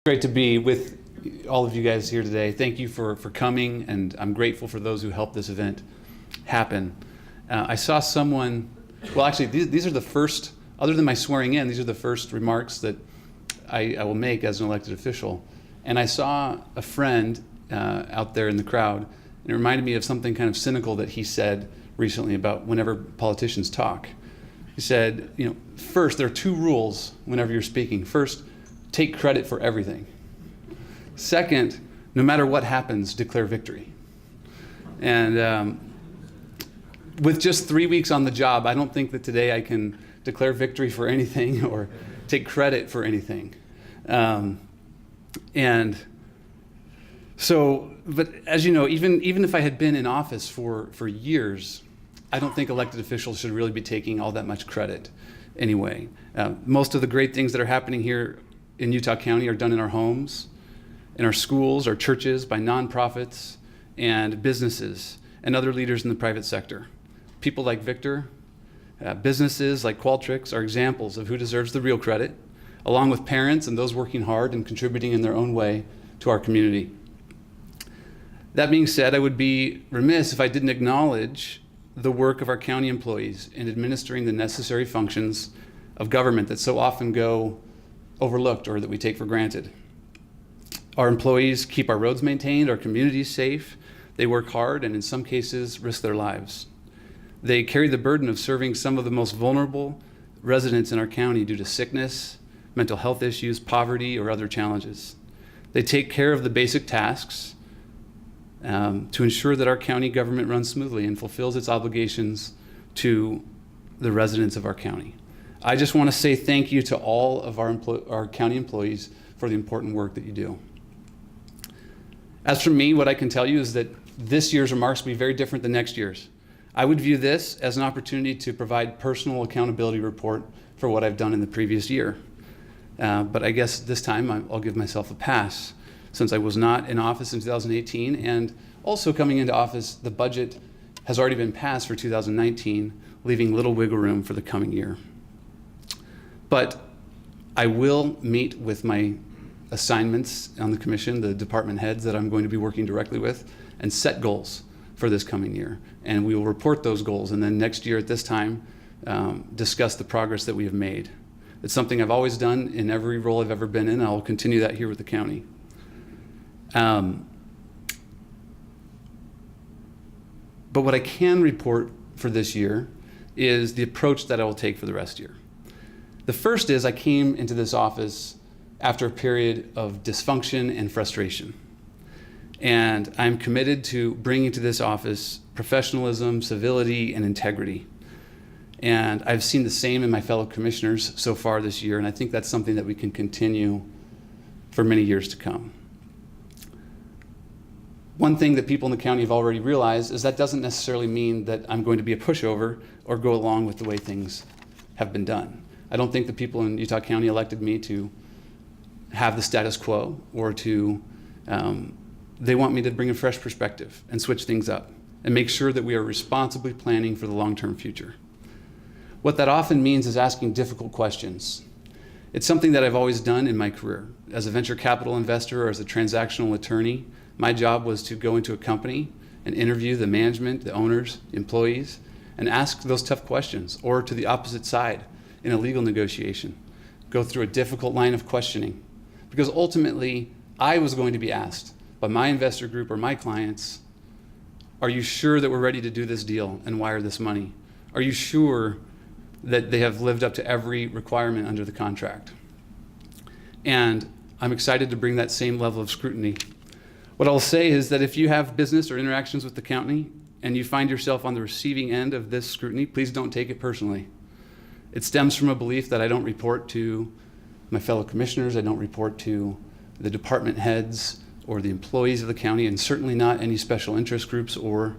Great to be with all of you guys here today. Thank you for coming, and I'm grateful for those who helped this event happen. I saw someone, well actually these are the first, other than my swearing in, these are the first remarks that I will make as an elected official. And I saw a friend out there in the crowd, and it reminded me of something kind of cynical that he said recently about whenever politicians talk. He said, first, there are two rules whenever you're speaking. First, take credit for everything. Second, no matter what happens, declare victory. And with just 3 weeks on the job, I don't think that today I can declare victory for anything or take credit for anything. And so, but as you know, even if I had been in office for years, I don't think elected officials should really be taking all that much credit anyway. Most of the great things that are happening here in Utah County are done in our homes, in our schools, our churches, by nonprofits and businesses and other leaders in the private sector. People like Victor, businesses like Qualtrics are examples of who deserves the real credit, along with parents and those working hard and contributing in their own way to our community. That being said, I would be remiss if I didn't acknowledge the work of our county employees in administering the necessary functions of government that so often go overlooked or that we take for granted. Our employees keep our roads maintained, our communities safe. They work hard and in some cases risk their lives. They carry the burden of serving some of the most vulnerable residents in our county due to sickness, mental health issues, poverty, or other challenges. They take care of the basic tasks to ensure that our county government runs smoothly and fulfills its obligations to the residents of our county. I just want to say thank you to all of our county employees for the important work that you do. As for me, what I can tell you is that this year's remarks will be very different than next year's. I would view this as an opportunity to provide personal accountability report for what I've done in the previous year. But I guess this time I'll give myself a pass, since I was not in office in 2018, and also coming into office, the budget has already been passed for 2019, leaving little wiggle room for the coming year. But I will meet with my assignments on the commission, the department heads that I'm going to be working directly with, and set goals for this coming year. And we will report those goals, and then next year at this time, discuss the progress that we have made. It's something I've always done in every role I've ever been in, and I'll continue that here with the county. But what I can report for this year is the approach that I will take for the rest of the year. The first is I came into this office after a period of dysfunction and frustration. And I'm committed to bringing to this office professionalism, civility, and integrity. And I've seen the same in my fellow commissioners so far this year, and I think that's something that we can continue for many years to come. One thing that people in the county have already realized is that doesn't necessarily mean that I'm going to be a pushover or go along with the way things have been done. I don't think the people in Utah County elected me to have the status quo or to, they want me to bring a fresh perspective and switch things up and make sure that we are responsibly planning for the long-term future. What that often means is asking difficult questions. It's something that I've always done in my career. As a venture capital investor or as a transactional attorney, my job was to go into a company and interview the management, the owners, the employees, and ask those tough questions, or to the opposite side in a legal negotiation, go through a difficult line of questioning. Because ultimately, I was going to be asked by my investor group or my clients, are you sure that we're ready to do this deal and wire this money? Are you sure that they have lived up to every requirement under the contract? And I'm excited to bring that same level of scrutiny. What I'll say is that if you have business or interactions with the county and you find yourself on the receiving end of this scrutiny, please don't take it personally. It stems from a belief that I don't report to my fellow commissioners, I don't report to the department heads or the employees of the county, and certainly not any special interest groups or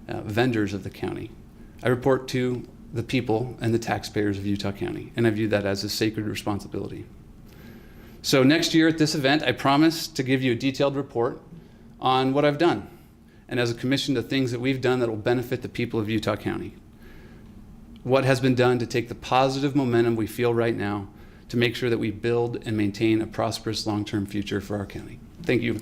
vendors of the county. I report to the people and the taxpayers of Utah County, and I view that as a sacred responsibility. So next year at this event, I promise to give you a detailed report on what I've done, and as a commission, the things that we've done that will benefit the people of Utah County. What has been done to take the positive momentum we feel right now to make sure that we build and maintain a prosperous long-term future for our county. Thank you.